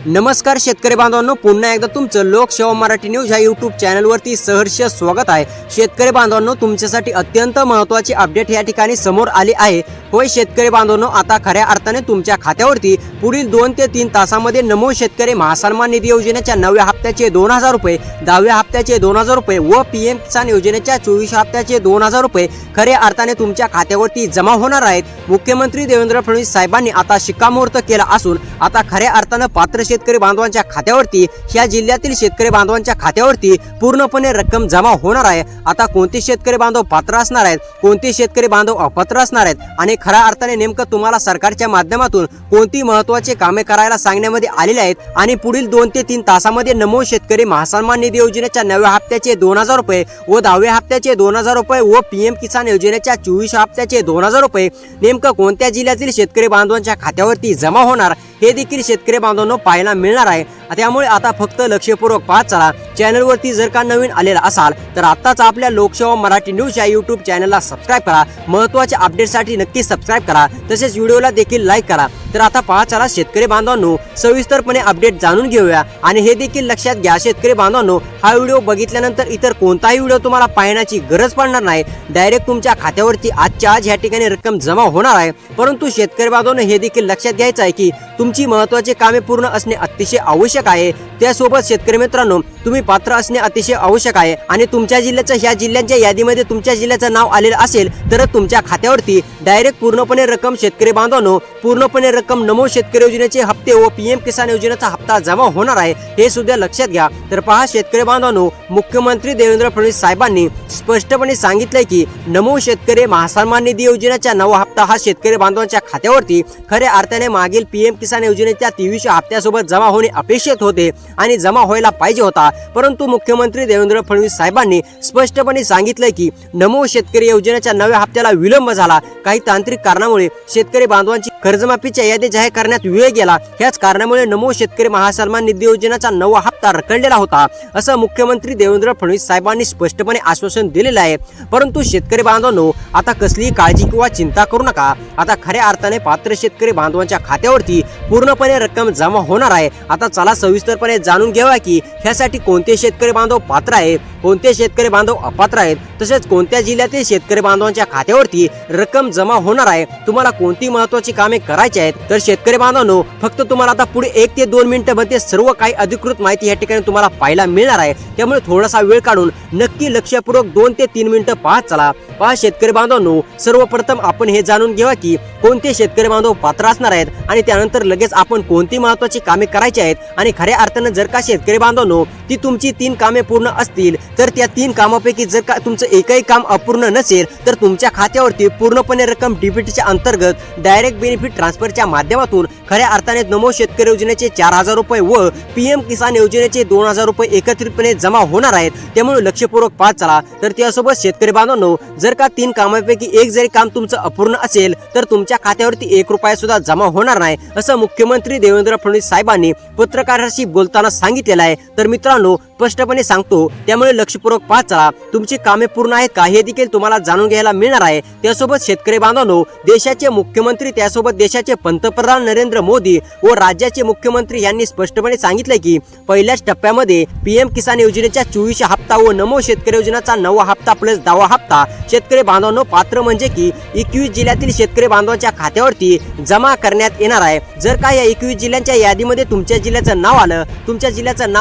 नमस्कार शेतकरी बांधवांनो, पुन्हा एकदा तुमचं लोकसेवा मराठी न्यूज या यूट्यूब चॅनलवरती सहर्ष स्वागत आहे। शेतकरी बांधवांनो, तुमच्यासाठी अत्यंत महत्त्वाची अपडेट या ठिकाणी समोर आली आहे। होय शेतकरी बांधवांनो, आता खऱ्या अर्थाने तुमच्या खात्यावरती पुढील 2 ते 3 तासामध्ये नमो शेतकरी महासन्मान निधी योजनेच्या 9व्या हप्त्याचे 2000 रुपये, 10व्या हप्त्याचे 2000 रुपये व पीएम किसान योजनेच्या 24 हप्त्याचे 2000 रुपये खऱ्या अर्थाने तुमच्या खात्यावरती जमा होणार आहेत। मुख्यमंत्री देवेंद्र फडणवीस साहेबांनी आता शिक्कामोर्तब केला असून आता खऱ्या अर्थाने पात्र शेतकरी बांधवांच्या खात्यावरती या जिल्ह्यातील शेतकरी बांधवांच्या खात्यावरती पूर्णपणे रक्कम जमा होणार आहे। आता कोणते शेतकरी बांधव पात्र असणार आहेत, कोणते शेतकरी बांधव अपात्र असणार आहेत आणि खऱ्या अर्थाने नेमकं तुम्हाला सरकारच्या माध्यमातून कोणती महत्त्वाची कामे करायला सांगण्यामध्ये आलेले आहेत आणि पुढील 2 ते 3 तासामध्ये नमो शेतकरी महासन्मान निधी योजनेच्या 9व्या हप्त्याचे 2000 रुपये व 10व्या हप्त्याचे 2000 रुपये व पीएम किसान योजनेच्या 24 हप्त्याचे 2000 रुपये नेमकं कोणत्या जिल्ह्यातील शेतकरी बांधवांच्या खात्यावरती जमा होणार हे देखील शेतकरी बांधवांनो पाहायला मिळणार आहे। त्यामुळे आता फक्त लक्षपूर्वक पाहत चला। चॅनलवरती जर का नवीन आलेला असाल तर आत्ताच आपल्या लोकसेवा मराठी न्यूज या यूट्यूब चॅनलला सबस्क्राइब करा। महत्त्वाच्या अपडेटसाठी नक्की सबस्क्राइब करा, तसेच व्हिडिओला देखील लाईक करा। तर आता पाहत चला शेतकरी बांधवांनो, सविस्तरपणे अपडेट जाणून घेऊया आणि हे देखील लक्षात घ्या शेतकरी बांधवांनो, हा व्हिडिओ बघितल्यानंतर इतर कोणताही व्हिडिओ तुम्हाला पाहण्याची गरज पडणार नाही। डायरेक्ट तुमच्या खात्यावरती आजच्या आज या ठिकाणी रक्कम जमा होणार आहे। परंतु शेतकरी बांधवांनो, हे देखील लक्षात घ्यायचं आहे की तुमची महत्त्वाची कामे पूर्ण असणे अतिशय आवश्यक आहे। त्यासोबत शेतकरी मित्रांनो, तुम्ही पात्र असणे अतिशय आवश्यक आहे आणि तुमच्या जिल्ह्याचं ह्या जिल्ह्यांच्या यादीमध्ये तुमच्या जिल्ह्याचं नाव आलेलं असेल तर तुमच्या खात्यावरती डायरेक्ट पूर्णपणे रक्कम शेतकरी बांधवांनो, पूर्णपणे रक्कम नमो शेतकरी योजनेचे हप्ते व पीएम किसान योजनेचा हप्ता जमा होणार आहे, हे सुद्धा लक्षात घ्या। तर पहा शेतकरी बांधवांनो, मुख्यमंत्री देवेंद्र फडणवीस साहेबांनी स्पष्टपणे सांगितलंय की नमो शेतकरी महासन्मान निधी योजनेचा 9वा हप्ता हा शेतकरी बांधवांच्या खात्यावरती खऱ्या अर्थाने मागील पीएम किसान योजनेच्या 23व्या हप्त्यासोबत जमा होणे अपेक्षित होते आणि जमा व्हायला पाहिजे होता। परंतु मुख्यमंत्री देवेंद्र फडणवीस साहेबांनी स्पष्टपणे सांगितलंय की नमो शेतकरी योजनेच्या 9व्या हप्त्याला विलंब झाला। काही तांत्रिक कारणामुळे शेतकरी बांधवांची कर्जमाफीच्या यादी जाहीर करण्यात वेळ गेला। ह्याच कारणामुळे नमो शेतकरी महासन्मान निधी योजनेचा 9वा हप्ता रखडलेला होता, असं मुख्यमंत्री देवेंद्र फडणवीस साहेबांनी स्पष्टपणे आश्वासन दिलेलं आहे। परंतु शेतकरी बांधवांनो, आता कसलीही काळजी किंवा चिंता करू नका। आता खऱ्या अर्थाने पात्र शेतकरी बांधवांच्या खात्यावरती पूर्णपणे रक्कम जमा होणार आहे। आता चला सविस्तरपणे जाणून घेऊया की ह्यासाठी कोणते शेतकरी बांधव पात्र आहेत, कोणते शेतकरी बांधव अपात्र आहेत, तसेच कोणत्या जिल्ह्यातील शेतकरी बांधवांच्या खात्यावरती रक्कम जमा होणार आहे, तुम्हाला कोणती महत्त्वाची कामे करायची आहेत। तर शेतकरी बांधवांनो, फक्त तुम्हाला आता पुढे 1 ते 2 मिनिटांमध्ये सर्व काही अधिकृत माहिती या ठिकाणी तुम्हाला पाहायला मिळणार आहे। त्यामुळे थोडासा वेळ काढून नक्की लक्षपूर्वक 2 ते 3 मिनिटं पाहत चला। पहा शेतकरी बांधवांनो, सर्वप्रथम आपण हे जाणून घेऊया की कोणते शेतकरी बांधव पात्र असणार आहेत आणि त्यानंतर लगेच आपण कोणती महत्त्वाची कामे करायची आहेत। आणि खऱ्या अर्थाने जर का शेतकरी बांधवांनो ती तुमची 3 कामे पूर्ण असतील तर त्या 3 कामापैकी जर का तुमचं एकही काम अपूर्ण नसेल तर तुमच्या खात्यावरती पूर्णपणे रक्कम डीबीटीच्या अंतर्गत डायरेक्ट बेनिफिट ट्रान्सफरच्या माध्यमातून खऱ्या अर्थाने नमो शेतकरी योजनेचे 4000 रुपये व पीएम किसान योजनेचे 2000 रुपये एकत्रितपणे जमा होणार आहेत। त्यामुळे लक्षपूर्वक पाहत चला। तर त्यासोबत शेतकरी बांधवांनो, जर का 3 कामापैकी एक जरी काम तुमचं अपूर्ण असेल तर तुमच्या खात्यावरती 1 रुपया सुद्धा जमा होणार नाही, असं मुख्यमंत्री देवेंद्र फडणवीस साहेबांनी पत्रकारांशी बोलताना सांगितलेलं आहे। तर मित्रांनो, स्पष्टपणे सांगतो, त्यामुळे लक्षपूर्वक पाहत चला। तुमची कामे पूर्ण आहेत का हे देखील तुम्हाला जाणून घ्यायला मिळणार आहे। त्यासोबत शेतकरी बांधवांनो, देशाचे मुख्यमंत्री त्यासोबत देशाचे पंतप्रधान नरेंद्र मोदी व राज्याचे मुख्यमंत्री यांनी स्पष्टपणे सांगितले की पहिल्याच टप्प्यामध्ये पीएम किसान योजनेच्या 24 हप्ता व नमो शेतकरी योजनेचा 9वा हप्ता प्लस 10वा हप्ता शेतकरी बांधवांनो पात्र म्हणजे की 21 जिल्ह्यातील शेतकरी बांधवांच्या खात्यावरती जमा करण्यात येणार आहे। जर का या 21 जिल्ह्यांच्या यादीमध्ये तुमच्या जिल्ह्याचं नाव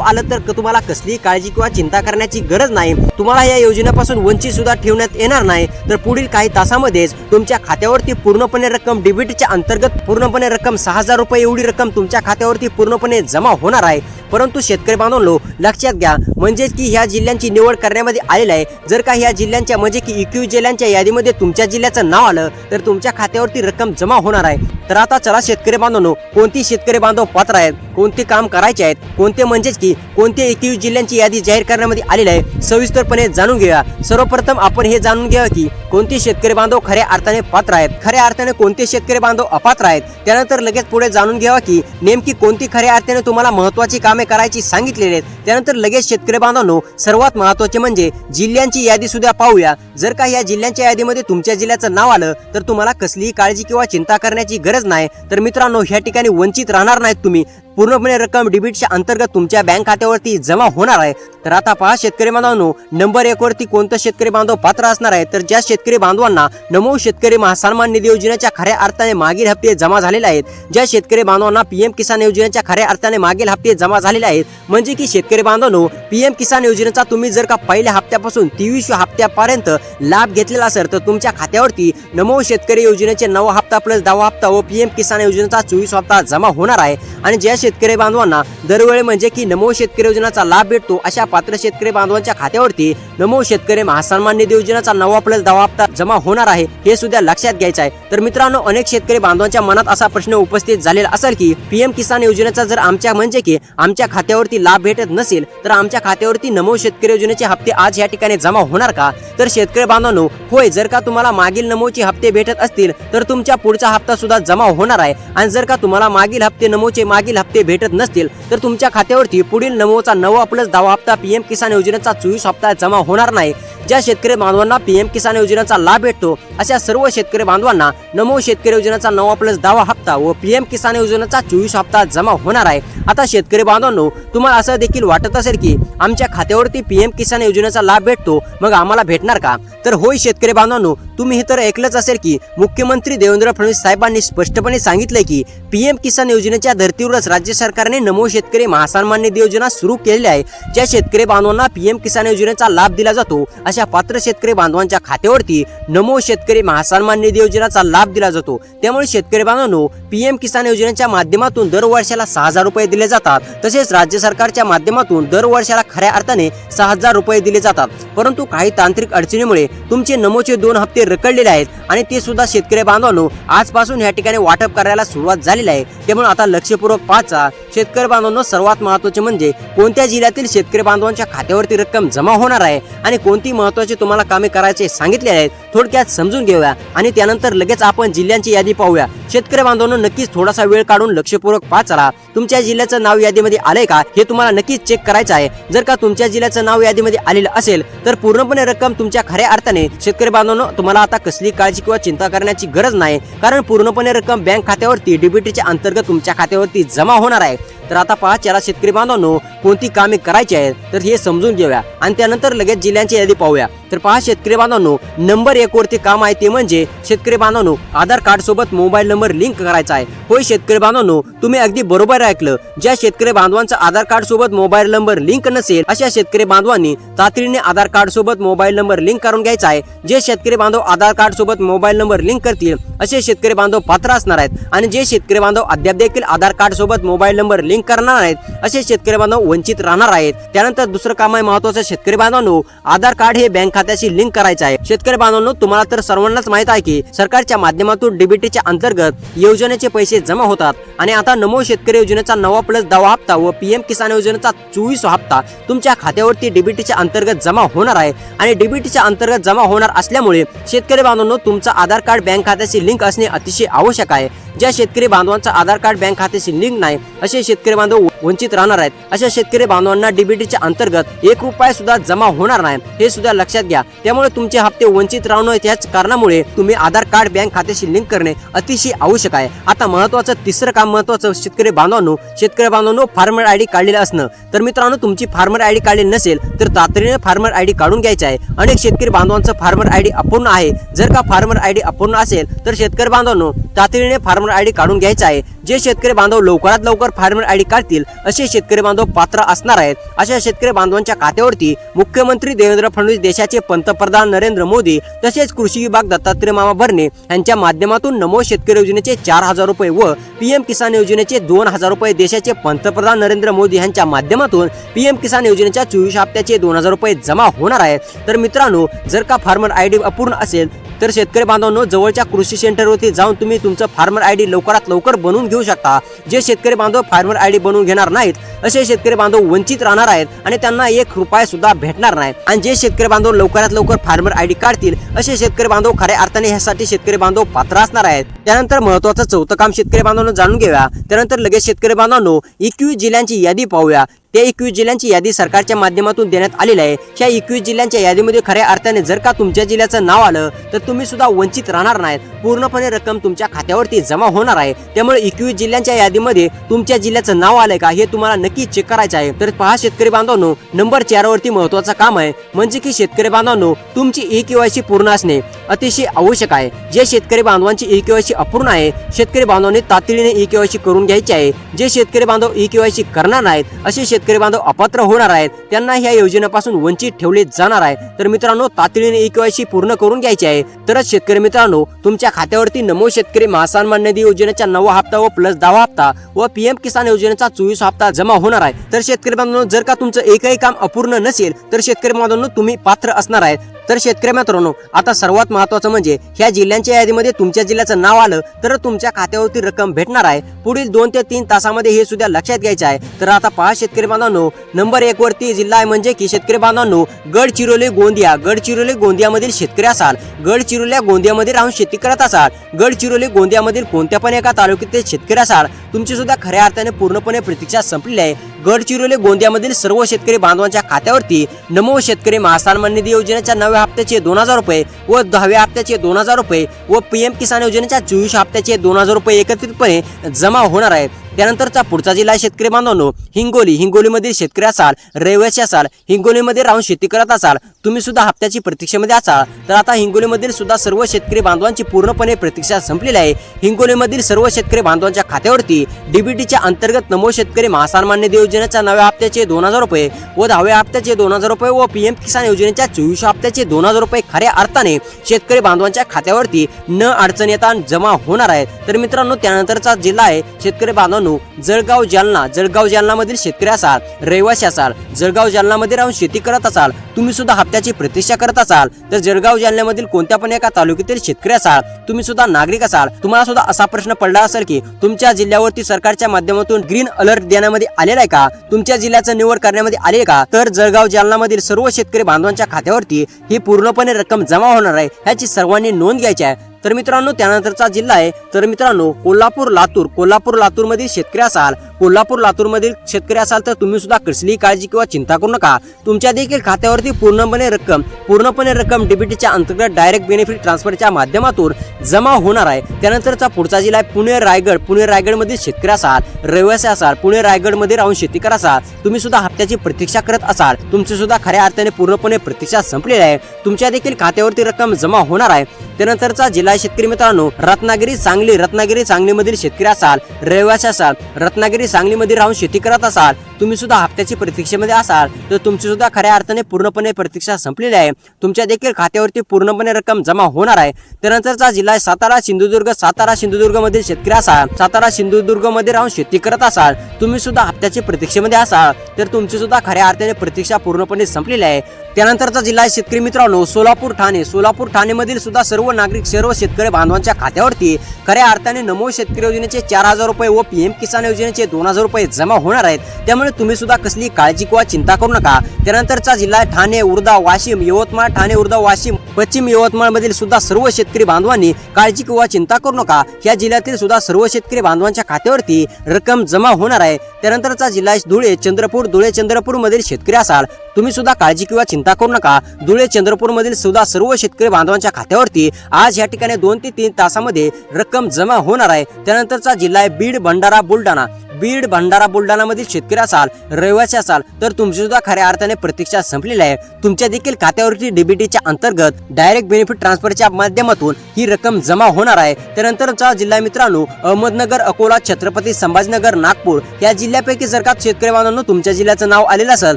आलं, तर तुम्हाला कसलीही काळजी किंवा चिंता करण्याची गरज नाही। तुम्हाला या योजनेपासून वंचित सुद्धा ठेवण्यात येणार नाही। तर पुढील काही तासामध्येच तुमच्या खात्यावरती पूर्णपणे रक्कम डीबीटीच्या अंतर्गत पूर्णपणे रक्कम 6000 रुपये एवढी रक्कम तुमच्या खात्यावरती पूर्णपणे जमा होणार आहे। परंतु शेतकरी बांधवांनो, लक्षात घ्या, म्हणजे की ह्या जिल्ह्यांची निवड करण्यामध्ये आलेली आहे। जर का ह्या जिल्ह्यांच्या म्हणजे की 21 जिल्ह्यांच्या यादीमध्ये तुमच्या जिल्ह्याचं नाव आलं तर तुमच्या खात्यावरती रक्कम जमा होणार आहे। तर आता चला शेतकरी बांधवांनो, कोणती शेतकरी बांधव पात्र आहेत, कोणते काम करायचे आहेत, कोणते म्हणजेच की कोणते 21 जिल्ह्यांची यादी जाहीर करण्यामध्ये आलेली आहे, सविस्तरपणे जाणून घेऊया। सर्वप्रथम आपण हे जाणून घ्या की कोणते शेतकरी बांधव खऱ्या अर्थाने पात्र आहेत, खऱ्या अर्थाने कोणते शेतकरी बांधव अपात्र आहेत। त्यानंतर लगेच पुढे जाणून घ्यावा की नेमकी कोणती खऱ्या अर्थाने तुम्हाला महत्त्वाची कामे कामे करायची सांगितलेली आहेत. त्यानंतर लगेच शेतकरी बांधवांनो सर्वात महत्त्वाचे म्हणजे जिल्ह्यांची यादी सुद्धा पाहूया. जर का या जिल्ह्यांच्या यादीमध्ये तुमच्या जिल्ह्याचं नाव आलं तर तुम्हाला कसलीही काळजी किंवा चिंता करण्याची गरज नाही. तर मित्रांनो ह्या ठिकाणी वंचित राहणार नाहीत तुम्ही. पूर्णपणे रक्कम डीबीटच्या अंतर्गत तुमच्या बँक खात्यावरती जमा होणार आहे. तर आता पहा शेतकरी बांधवांनो नंबर 1 वरती कोणतं शेतकरी बांधव पात्र असणार आहे. तर ज्या शेतकरी बांधवांना नमो शेतकरी महासन्मान निधी योजनेच्या खऱ्या अर्थाने मागील हप्ते जमा झालेले आहेत, ज्या शेतकरी बांधवांना पीएम किसान योजनेच्या खऱ्या अर्थाने मागील हप्ते जमा झालेले आहेत, म्हणजे की शेतकरी बांधवांनो पीएम किसान योजनेचा तुम्ही जर का पहिल्या हप्त्यापासून 23व्या हप्त्यापर्यंत लाभ घेतलेला असेल तर तुमच्या खात्यावरती नमो शेतकरी योजनेचे 9 हप्ता प्लस 10 हप्ता व पीएम किसान योजनेचा 24 हप्ता जमा होणार आहे. आणि ज्या शेतकरी बांधवांना दरवेळी म्हणजे की नमो शेतकरी योजनेचा लाभ भेटतो अशा पात्र शेतकरी बांधवांच्या खात्यावरती नमो शेतकरी महासन्मान निधी योजनेचा 9 प्लस 10 हप्ता जमा होणार आहे, हे सुद्धा लक्षात घ्यायचं आहे. तर मित्रांनो अनेक शेतकरी बांधवांच्या मनात असा प्रश्न उपस्थित झालेला असेल की पीएम किसान योजनेचा जर आमच्या म्हणजे की आमच्या खात्यावरती लाभ भेटत नसेल तर आमच्या खात्यावरती नमो शेतकरी योजनेचे हप्ते आज या ठिकाणी जमा होणार का? तर शेतकरी बांधवांनो होय, जर का तुम्हाला मागील नमोचे हप्ते भेटत असतील तर तुमच्या पुढचा हप्ता सुद्धा जमा होणार आहे. आणि जर का तुम्हाला मागील हप्ते नमोचे मागील हप्ते भेटत नसतील तर तुमच्या खात्यावरती पुढील नमोचा 9 प्लस 10 हप्ता पीएम किसान योजनेचा 24 हप्ता जमा होणार नाही. ज्या शेतकरी बांधवांना पीएम किसान योजनेचा लाभ भेटतो अशा सर्व शेतकरी बांधवांना नमो शेतकरी योजनेचा 9 प्लस 10 हप्ता व पीएम किसान योजनेचा 24 हप्ता जमा होणार आहे. आता शेतकरी बांधवांनो तुम्हाला असं देखील वाटत असेल की आमच्या खात्यावरती पीएम किसान योजनेचा लाभ भेटतो मग आम्हाला भेटणार का? तर होय शेतकरी बांधवांनो तुम्ही हे तर ऐकलंच असेल की मुख्यमंत्री देवेंद्र फडणवीस साहेबांनी स्पष्टपणे सांगितले की पीएम किसान योजनेच्या धर्तीवरच राज्य सरकारने नमो शेतकरी महासन्मान निधी योजना सुरू केलेली आहे. ज्या शेतकरी बांधवांना पीएम किसान योजनेचा लाभ दिला जातो अशा पात्र शेतकरी बांधवांच्या खात्यावरती नमो शेतकरी महासन्मान निधी योजनेचा लाभ दिला जातो. त्यामुळे शेतकरी बांधवांनो पीएम किसान योजनेच्या माध्यमातून दरवर्षाला 6,000 रुपये दिले जातात. तसेच राज्य सरकारच्या माध्यमातून दरवर्षाला खऱ्या अर्थाने 6,000 रुपये दिले जातात. परंतु काही तांत्रिक अडचणीमुळे तुमचे नमोचे 2 हप्ते रखडलेले आहेत आणि ते सुद्धा शेतकरी बांधवांनो आजपासून या ठिकाणी वाटप करायला सुरुवात झालेली आहे. त्यामुळे आता लक्षपूर्वक पाहता शेतकरी बांधवांनो सर्वात महत्त्वाचे म्हणजे कोणत्या जिल्ह्यातील शेतकरी बांधवांच्या खात्यावरती रक्कम जमा होणार आहे आणि कोणती महत्त्वाची तुम्हाला कामे करायचे सांगितले आहेत थोडक्यात समजून घेऊया आणि त्यानंतर लगेच आपण जिल्ह्यांची यादी पाहूया. शेतकरी बांधवांनो नक्कीच थोडासा वेळ काढून लक्षपूर्वक पाहत चला. तुमच्या जिल्ह्याचं नाव यादीमध्ये आलंय का हे तुम्हाला नक्कीच चेक करायचं आहे. जर का तुमच्या जिल्ह्याचं नाव यादीमध्ये आलेलं असेल तर पूर्णपणे रक्कम तुमच्या खऱ्या अर्थाने शेतकरी बांधवांनो तुम्हाला आता कसली काळजी किंवा चिंता करण्याची गरज नाही, कारण पूर्णपणे रक्कम बँक खात्यावरती डीबीटीच्या अंतर्गत तुमच्या खात्यावरती जमा होणार आहे. तर आता पहा चला शेतकरी बांधवांनो कोणती कामे करायची आहेत तर हे समजून घेऊया आणि त्यानंतर लगेच जिल्ह्यांची यादी पाहूया. तर पहा शेतकरी बांधवांनो नंबर 1 वरती काम आहे ते म्हणजे शेतकरी बांधवांनो आधार कार्ड सोबत मोबाईल नंबर लिंक करायचा आहे. होय शेतकरी बांधवांनो तुम्ही अगदी बरोबर ऐकलं. ज्या शेतकरी बांधवांचा आधार कार्ड सोबत मोबाईल नंबर लिंक नसेल अशा शेतकरी बांधवांनी तातडीने आधार कार्ड सोबत मोबाईल नंबर लिंक करून घ्यायचा आहे. जे शेतकरी बांधव आधार कार्ड सोबत मोबाईल नंबर लिंक करतील असे शेतकरी बांधव पात्र असणार आहेत आणि जे शेतकरी बांधव अद्याप देखील आधार कार्ड सोबत मोबाईल नंबर लिंक करणार आहेत असे शेतकरी बांधव वंचित राहणार आहेत. त्यानंतर दुसरं काम आहे महत्त्वाचं शेतकरी बांधवांनो आधार कार्ड हे बँक खात्याशी लिंक करायचं आहे. शेतकरी बांधवांनो तुम्हाला तर सर्वांनाच माहित आहे की सरकारच्या माध्यमातून डीबीटीच्या अंतर्गत योजनेचे पैसे जमा होतात आणि आता नमो शेतकरी योजनेचा 9 प्लस 10 हप्ता व पीएम किसान योजनेचा 24 हप्ता तुमच्या खात्यावरती डीबीटीच्या अंतर्गत जमा होणार आहे. आणि डीबीटीच्या अंतर्गत जमा होणार असल्यामुळे शेतकरी बांधवांनो तुमचा आधार कार्ड बँक खात्याशी लिंक असणे अतिशय आवश्यक आहे. ज्या शेतकरी बांधवांचा आधार कार्ड बँक खात्याशी लिंक नाही असे शेतकरी बांधव वंचित राहणार आहेत. अशा शेतकरी बांधवांना डीबीटीच्या अंतर्गत 1 रुपया सुद्धा जमा होणार नाही हे सुद्धा लक्षात घ्या. त्यामुळे तुमचे हप्ते वंचित राहू नये याच कारणामुळे तुम्ही आधार कार्ड बँक खात्याशी लिंक करणे अतिशय आवश्यक आहे. आता महत्त्वाचं तिसरं काम महत्त्वाचं शेतकरी बांधवांनो फार्मर आयडी काढलेलं असणं. तर मित्रांनो तुमची फार्मर आयडी काढलेली नसेल तर तातडीने फार्मर आयडी काढून घ्यायची आहे. अनेक शेतकरी बांधवांचं फार्मर आयडी अपूर्ण आहे. जर का फार्मर आयडी अपूर्ण असेल तर शेतकरी बांधवांनो तातडीने फार्मर आयडी काढून घ्यायचा आहे. जे शेतकरी बांधव लवकरात लवकर फार्मर आयडी काढतील असे शेतकरी बांधव पात्र असणार आहेत. अशा शेतकरी बांधवांच्या खात्यावरती मुख्यमंत्री देवेंद्र फडणवीस देशाचे पंतप्रधान नरेंद्र मोदी तसेच कृषी विभाग दत्तात्रय मामा भरणे यांच्या माध्यमातून नमो शेतकरी योजनेचे 4,000 रुपये व पीएम किसान योजनेचे 2,000 रुपये देशाचे पंतप्रधान नरेंद्र मोदी यांच्या माध्यमातून पीएम किसान योजनेच्या 24 हप्त्याचे 2,000 रुपये जमा होणार आहेत. तर मित्रांनो जर का फार्मर आयडी अपूर्ण असेल तर शेतकरी बांधवांनो जवळच्या कृषी सेंटरवरती जाऊन तुम्ही तुमचं फार्मर आयडी लवकरात लवकर बनवून घेऊ शकता. जे शेतकरी बांधव फार्मर आयडी बनवून घेणार नाहीत असे शेतकरी बांधव वंचित राहणार आहेत आणि त्यांना 1 रुपया सुद्धा भेटणार नाही. आणि जे शेतकरी बांधव लवकरात लवकर फार्मर आयडी काढतील असे शेतकरी बांधव खऱ्या अर्थाने ह्यासाठी शेतकरी बांधव पात्र असणार आहेत. त्यानंतर महत्त्वाचं चौथं काम शेतकरी बांधवांनो जाणून घेऊया। त्यानंतर लगेच शेतकरी बांधवांनो 21 जिल्ह्यांची यादी पाहूया। त्या 21 जिल्ह्यांची यादी सरकारच्या माध्यमातून देण्यात आलेली आहे। ह्या 21 जिल्ह्यांच्या यादीमध्ये खऱ्या अर्थाने जर का तुमच्या जिल्ह्याचं नाव आलं तर तुम्ही सुद्धा वंचित राहणार नाहीत, पूर्णपणे रक्कम तुमच्या खात्यावरती जमा होणार आहे। त्यामुळे 21 जिल्ह्यांच्या यादीमध्ये तुमच्या जिल्ह्याचं नाव आलंय का हे तुम्हाला नक्की चेक करायचं आहे। तर पहा शेतकरी बांधवांनो, नंबर 4 वरती महत्त्वाचं काम आहे, म्हणजे की शेतकरी बांधवांनो तुमची ई-केवायसी पूर्ण असणे अतिशय आवश्यक आहे। जे शेतकरी बांधवांची ई-केवायसी अपूर्ण आहे, शेतकरी बांधवांनी तातडीने ई-केवायसी करून घ्यायची आहे। जे शेतकरी बांधव ई-केवायसी करणार नाहीत, असे शेतकरी बांधव अपात्र होणार आहेत, त्यांना ह्या योजनेपासून वंचित ठेवले जाणार आहे। तर मित्रांनो तातडीने ई-केवायसी पूर्ण करून घ्यायची आहे। तरच शेतकरी मित्रांनो तुमच्या खात्यावरती नमो शेतकरी महासन्मान निधी योजनेचा 9वा हप्ता व प्लस 10वा हप्ता व पीएम किसान योजनेचा 24 हप्ता जमा होणार आहे। तर शेतकरी बांधवांनो जर का तुमचं एकही काम अपूर्ण नसेल तर शेतकरी बांधवांनो तुम्ही पात्र असणार आहेत। तर शेतकरी मित्रांनो आता सर्वात महत्त्वाचं म्हणजे ह्या जिल्ह्यांच्या यादीमध्ये तुमच्या जिल्ह्याचं नाव आलं तर तुमच्या खात्यावरती रक्कम भेटणार आहे। पुढील 2 ते 3 तासामध्ये हे सुद्धा लक्षात घ्यायचं आहे। तर आता पहा शेतकरी बांधवांनो, नंबर 1 वरती जिल्हा आहे म्हणजे की शेतकरी बांधवांनो गडचिरोली गोंदिया। गडचिरोली गोंदियामधील शेतकरी असाल, गडचिरोली गोंदियामध्ये राहून शेती करत असाल, गडचिरोली गोंदियामधील कोणत्या पण एका तालुक्यातील शेतकरी असाल, तुमची सुद्धा खऱ्या अर्थाने पूर्णपणे प्रतीक्षा संपलेली आहे। गडचिरोली गोंदियामधील सर्व शेतकरी बांधवांच्या खात्यावरती नमो शेतकरी महासन्मान निधी योजनेच्या 9व्या हप्त्याचे 2000 रुपये व 10व्या हप्त्याचे 2000 रुपये व पीएम किसान योजनेच्या 24 हप्त्याचे 2000 रुपये एकत्रितपणे जमा होणार आहेत। त्यानंतरचा पुढचा जिल्हा शेतकरी बांधवांनो हिंगोली। हिंगोलीमधील शेतकरी असाल, रहिवासी असाल, हिंगोलीमध्ये राहून शेती करत असाल, तुम्ही सुद्धा हप्त्याची प्रतीक्षेमध्ये असाल, तर आता हिंगोलीमधील सुद्धा सर्व शेतकरी बांधवांची पूर्णपणे प्रतीक्षा संपलेली आहे। हिंगोलीमधील सर्व शेतकरी बांधवांच्या खात्यावरती डीबीटीच्या अंतर्गत नमो शेतकरी महासन्मान निधी योजनेच्या 9व्या हप्त्याचे 2000 रुपये व 10व्या हप्त्याचे 2000 रुपये व पीएम किसान योजनेच्या 24 हप्त्याचे 2000 रुपये खऱ्या अर्थाने शेतकरी बांधवांच्या खात्यावरती न अडचण येता जमा होणार आहेत। तर मित्रांनो त्यानंतरचा जिल्हा आहे शेतकरी बांधवांनो जळगाव जालना। जळगाव जालनामधील शेतकरी असाल, रहिवासी असाल, जळगाव जालनामध्ये राहून शेती करत असाल, तुम्ही सुद्धा हप्त्याची प्रतीक्षा करत असाल, तर जळगाव जालन्यामधील कोणत्या पण एका तालुक्यातील शेतकरी असाल, तुम्ही सुद्धा नागरिक असाल, तुम्हाला सुद्धा असा प्रश्न पडला असेल की तुमच्या जिल्ह्यावरती सरकारच्या माध्यमातून ग्रीन अलर्ट देण्यामध्ये आलेला आहे का, तुमच्या जिल्ह्याचं निवड करण्यामध्ये आले का, तर जळगाव जालनामधील सर्व शेतकरी बांधवांच्या खात्यावरती ही पूर्णपणे रक्कम जमा होणार आहे, ह्याची सर्वांनी नोंद घ्यायची आहे। तर मित्रांनो त्यानंतरचा जिल्हा आहे तर मित्रांनो कोल्हापूर लातूर। कोल्हापूर लातूर मधील शेतकरी असाल, कोल्हापूर लातूर मधील शेतकरी असाल तर तुम्ही सुद्धा कसलीही काळजी किंवा चिंता करू नका, तुमच्या देखील खात्यावरती पूर्णपणे रक्कम डीबीटीच्या अंतर्गत डायरेक्ट बेनिफिट ट्रान्सफरच्या माध्यमातून जमा होणार आहे। त्यानंतरचा पुढचा जिल्हा आहे पुणे रायगड। पुणे रायगड मधील शेतकरी असाल, रहिवासी असाल, पुणे रायगड मध्ये राहून शेती करत असाल, तुम्ही सुद्धा हप्त्याची प्रतीक्षा करत असाल, तुमची सुद्धा खऱ्या अर्थाने पूर्णपणे प्रतीक्षा संपलेली आहे, तुमच्या देखील खात्यावरती रक्कम जमा होणार आहे। त्यानंतरचा जिल्हा शेतकरी मित्रांनो रत्नागिरी सांगली। रत्नागिरी सांगलीमधील शेतकरी असाल, रहिवासी असाल, रत्नागिरी सांगलीमध्ये राहून शेती करत असाल, तुम्ही सुद्धा हप्त्याची प्रतीक्षेमध्ये असाल, तर तुमची सुद्धा खऱ्या अर्थाने पूर्णपणे प्रतीक्षा संपलेली आहे, तुमच्या देखील खात्यावरती पूर्णपणे रक्कम जमा होणार आहे। त्यानंतरचा जिल्हा सातारा सिंधुदुर्ग। सातारा सिंधुदुर्ग मधील शेतकरी असाल, सातारा सिंधुदुर्ग मध्ये राहून शेती करत असाल, तुम्ही सुद्धा हप्त्याची प्रतीक्षेमध्ये असाल, तर तुमची सुद्धा खऱ्या अर्थाने प्रतीक्षा पूर्णपणे संपलेली आहे। त्यानंतरचा जिल्हा शेतकरी मित्रांनो सोलापूर ठाणे। सोलापूर ठाणे मधील सुद्धा सर्व नागरिक सर्व शेतकरी बांधवांच्या खात्यावरती खऱ्या अर्थाने नमो शेतकरी योजनेचे 4000 रुपये व पीएम किसान योजनेचे 2000 रुपये जमा होणार आहेत, त्यामुळे तुम्ही सुद्धा कसली काळजी किंवा चिंता करू नका। त्यानंतरचा जिल्हा ठाणे उर्धा वाशिम। यवतमाळ ठाणे उर्धा वाशिम पश्चिम यवतमाळ मधील सुद्धा सर्व शेतकरी बांधवांनी काळजी किंवा चिंता करू नका, या जिल्ह्यातील सुद्धा सर्व शेतकरी बांधवांच्या खात्यावरती रक्कम जमा होणार आहे। त्यानंतरचा जिल्हा धुळे चंद्रपूर। धुळे चंद्रपूर मधील शेतकरी असाल, तुम्ही सुद्धा काळजी किंवा चिंता करू नका, धुळे चंद्रपूर मधील सुद्धा सर्व शेतकरी बांधवांच्या खात्यावरती आज या ठिकाणी 2 ते 3 तासामध्ये रक्कम जमा होणार आहे। त्यानंतरचा जिल्हा आहे बीड भंडारा बुलढाणा। बीड भंडारा बुलढाणा मधील शेतकरी असाल, रहिवासी असाल, तर तुमची सुद्धा खऱ्या अर्थाने प्रतीक्षा संपलेली आहे, तुमच्या देखील खात्यावरती डीबीटीच्या अंतर्गत डायरेक्ट बेनिफिट ट्रान्सफरच्या माध्यमातून ही रक्कम जमा होणार आहे। त्यानंतरचा जिल्हा मित्रांनो अहमदनगर, अकोला, छत्रपती संभाजीनगर, नागपूर या जिल्ह्यापैकी जर का शेतकरी बांधवांनो तुमच्या जिल्ह्याचं नाव आलेलं असेल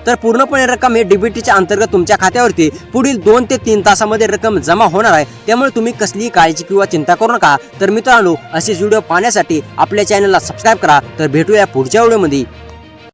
तर पूर्णपणे रक्कम हे डीबीटीच्या अंतर्गत तुमच्या खात्यावरती पुढील 2 ते 3 तासामध्ये रक्कम जमा होणार आहे, त्यामुळे तुम्ही कसलीही काळजी किंवा चिंता करू नका। तर मित्रांनो असेच व्हिडिओ पाहण्यासाठी आपल्या चॅनलला सबस्क्राईब करा। तर भेटूया पुढच्या व्हिडिओमध्ये।